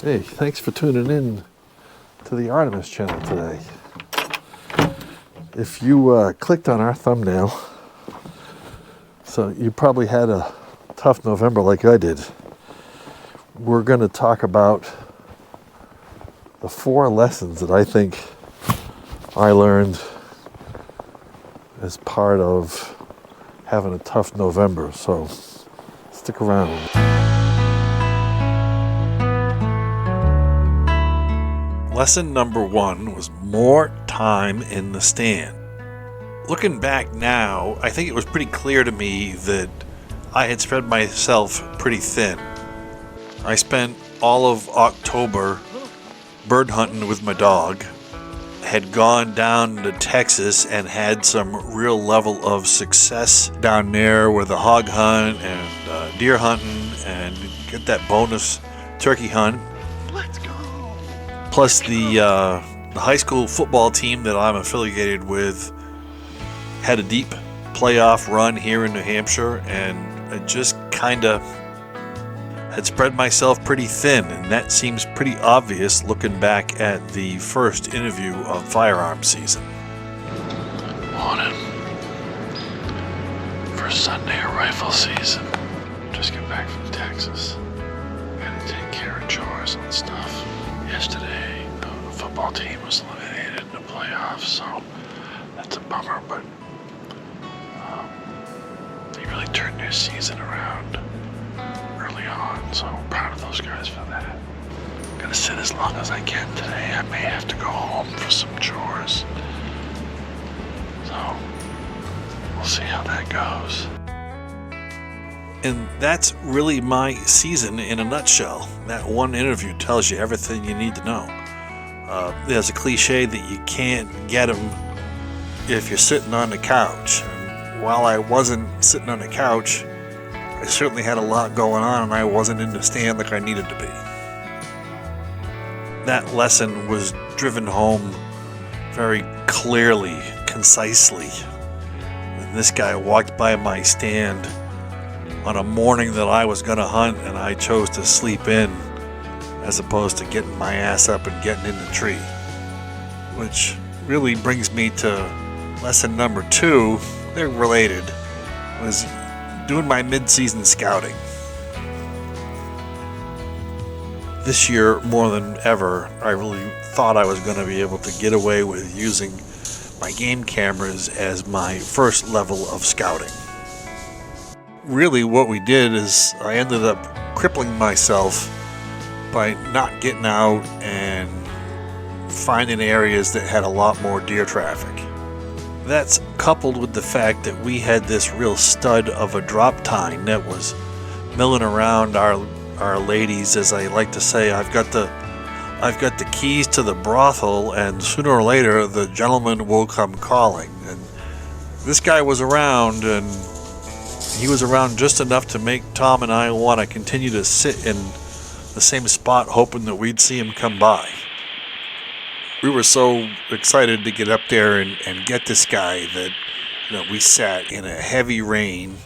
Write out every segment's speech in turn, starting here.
Hey, thanks for tuning in to the Artemis Channel today. If you clicked on our thumbnail, so you probably had a tough November like I did. We're going to talk about the 4 lessons that I think I learned as part of having a tough November. So stick around. Lesson number 1 was more time in the stand. Looking back now, I think it was pretty clear to me that I had spread myself pretty thin. I spent all of October bird hunting with my dog, had gone down to Texas and had some real level of success down there with a hog hunt and deer hunting and get that bonus turkey hunt. Let's go. Plus the high school football team that I'm affiliated with had a deep playoff run here in New Hampshire, and I just kind of had spread myself pretty thin, and that seems pretty obvious looking back at the first interview of firearm season. Morning. First Sunday of rifle season. Just got back from Texas. Had to take care of chores and stuff. Yesterday, the football team was eliminated in the playoffs, so that's a bummer, but they really turned their season around early on, so I'm proud of those guys for that. I'm gonna sit as long as I can today. I may have to go home for some chores. So, we'll see how that goes. And that's really my season in a nutshell. That one interview tells you everything you need to know. There's a cliche that you can't get them if you're sitting on the couch. And while I wasn't sitting on the couch, I certainly had a lot going on, and I wasn't in the stand like I needed to be. That lesson was driven home very clearly, concisely. And this guy walked by my stand on a morning that I was going to hunt, and I chose to sleep in as opposed to getting my ass up and getting in the tree. Which really brings me to lesson number 2. They're related. Was doing my mid-season scouting. This year, more than ever, I really thought I was going to be able to get away with using my game cameras as my first level of scouting. Really, what we did is I ended up crippling myself by not getting out and finding areas that had a lot more deer traffic. That's coupled with the fact that we had this real stud of a drop tine that was milling around our ladies. As I like to say, I've got the keys to the brothel, and sooner or later the gentleman will come calling. And this guy was around, and he was around just enough to make Tom and I want to continue to sit in the same spot, hoping that we'd see him come by. We were so excited to get up there and get this guy that we sat in a heavy rain,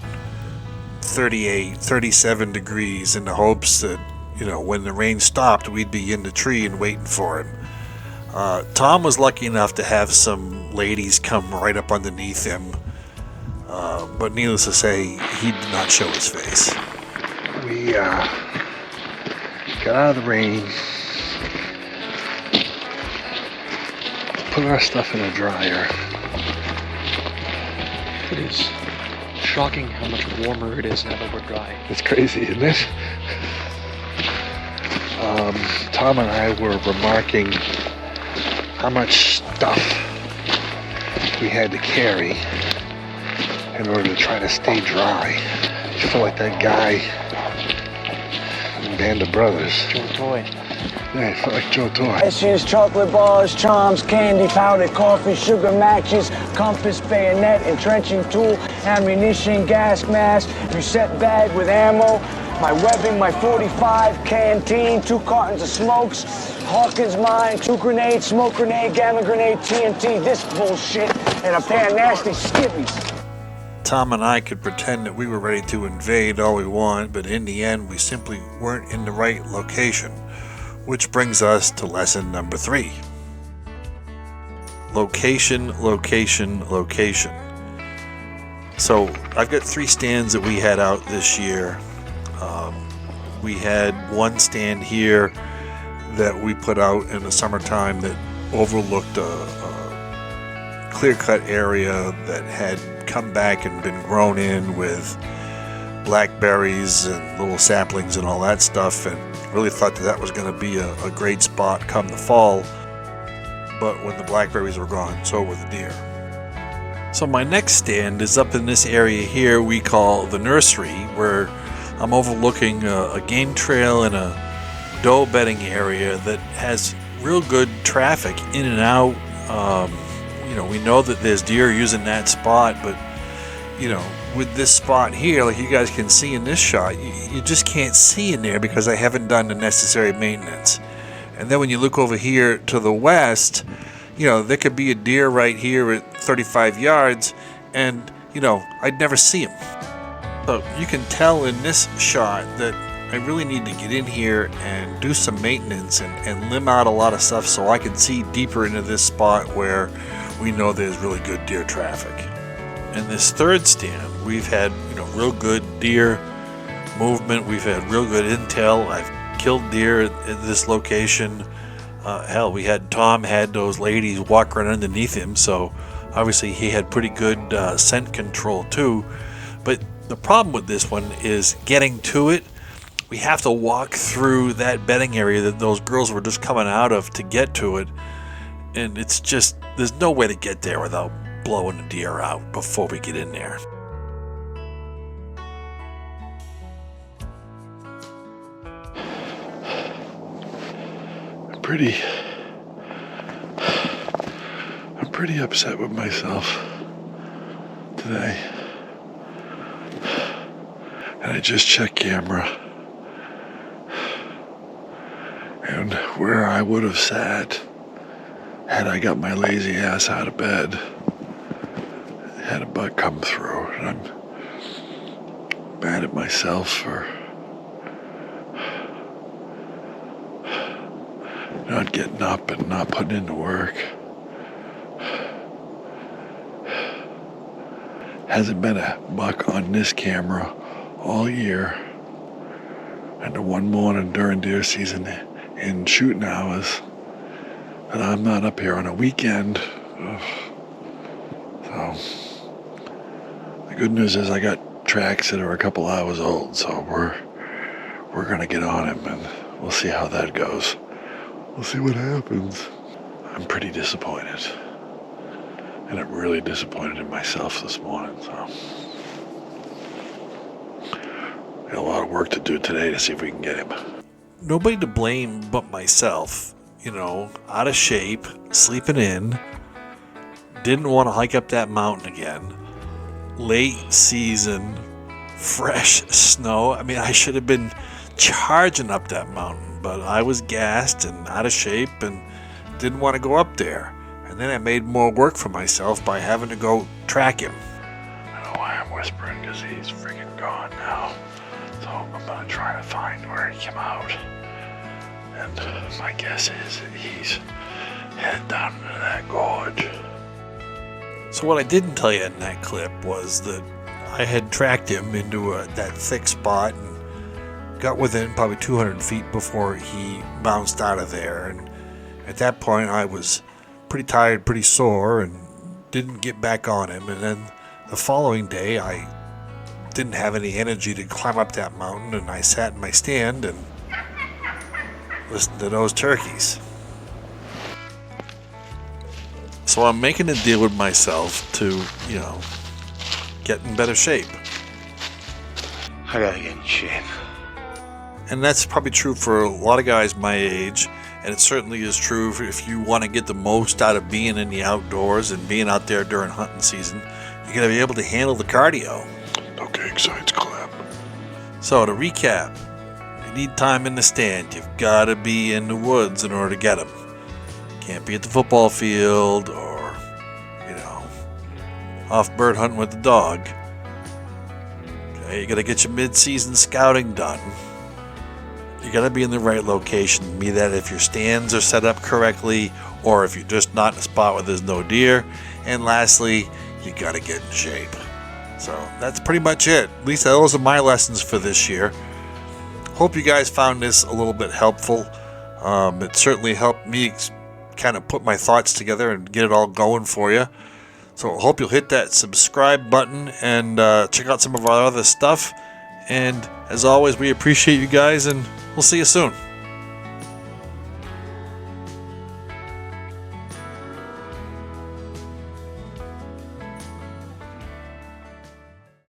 38, 37 degrees, in the hopes that when the rain stopped, we'd be in the tree and waiting for him. Tom was lucky enough to have some ladies come right up underneath him, but needless to say, he did not show his face. We got out of the rain, put our stuff in a dryer. It is shocking how much warmer it is now that we're dry. It's crazy, isn't it? Tom and I were remarking how much stuff we had to carry in order to try to stay dry. I feel like that guy in Band of Brothers. Joe Toy. Yeah, I felt like Joe Toy. Ashes, chocolate bars, charms, candy, powdered coffee, sugar matches, compass, bayonet, entrenching tool, ammunition, gas mask, reset bag with ammo, my webbing, my 45, canteen, 2 cartons of smokes, Hawkins mine, 2 grenades, smoke grenade, gamma grenade, TNT, this bullshit, and a pair of nasty skivvies. Tom and I could pretend that we were ready to invade all we want, but in the end, we simply weren't in the right location. Which brings us to lesson number 3. Location, location, location. So I've got 3 stands that we had out this year. We had one stand here that we put out in the summertime that overlooked a clear-cut area that had come back and been grown in with blackberries and little saplings and all that stuff, and really thought that was going to be a great spot come the fall. But when the blackberries were gone, so were the deer. So my next stand is up in this area here we call the nursery, where I'm overlooking a game trail and a doe bedding area that has real good traffic in and out. We know that there's deer using that spot, but with this spot here, like you guys can see in this shot, you just can't see in there because I haven't done the necessary maintenance. And then when you look over here to the west, there could be a deer right here at 35 yards, and I'd never see him. So you can tell in this shot that I really need to get in here and do some maintenance and limb out a lot of stuff so I can see deeper into this spot where we know there's really good deer traffic. In this third stand, we've had real good deer movement. We've had real good intel. I've killed deer at this location. Hell, we had Tom had those ladies walk right underneath him, so obviously he had pretty good scent control too. But the problem with this one is getting to it. We have to walk through that bedding area that those girls were just coming out of to get to it, and it's just, there's no way to get there without blowing the deer out before we get in there. I'm pretty upset with myself today. And I just checked camera. And where I would have sat had I got my lazy ass out of bed, had a buck come through. And I'm mad at myself for not getting up and not putting in the work. Hasn't been a buck on this camera all year, and the one morning during deer season in shooting hours that I'm not up here on a weekend. So the good news is I got tracks that are a couple hours old, so we're gonna get on him and we'll see how that goes. We'll see what happens. I'm pretty disappointed. And I'm really disappointed in myself this morning, so. Got a lot of work to do today to see if we can get him. Nobody to blame but myself. Out of shape, sleeping in, didn't want to hike up that mountain again. Late season, fresh snow. I mean, I should have been charging up that mountain, but I was gassed and out of shape and didn't want to go up there. And then I made more work for myself by having to go track him. I know why I'm whispering, because he's freaking gone now. So I'm going to try to find where he came out. And my guess is that he's headed down into that gorge. So what I didn't tell you in that clip was that I had tracked him into that thick spot and got within probably 200 feet before he bounced out of there. And at that point I was pretty tired, pretty sore, and didn't get back on him. And then the following day I didn't have any energy to climb up that mountain, and I sat in my stand and listened to those turkeys. So I'm making a deal with myself to, get in better shape. I gotta get in shape. And that's probably true for a lot of guys my age, and it certainly is true if you want to get the most out of being in the outdoors and being out there during hunting season. You gotta be able to handle the cardio. Okay, excites clap. So to recap, you need time in the stand. You've got to be in the woods in order to get them. Can't be at the football field or, off bird hunting with the dog. Okay, you got to get your mid-season scouting done. You got to be in the right location, be that if your stands are set up correctly or if you're just not in a spot where there's no deer. And lastly, you got to get in shape. So that's pretty much it. At least those are my lessons for this year. Hope you guys found this a little bit helpful. It certainly helped me kind of put my thoughts together and get it all going for you. So I hope you'll hit that subscribe button and check out some of our other stuff. And as always, we appreciate you guys, and we'll see you soon.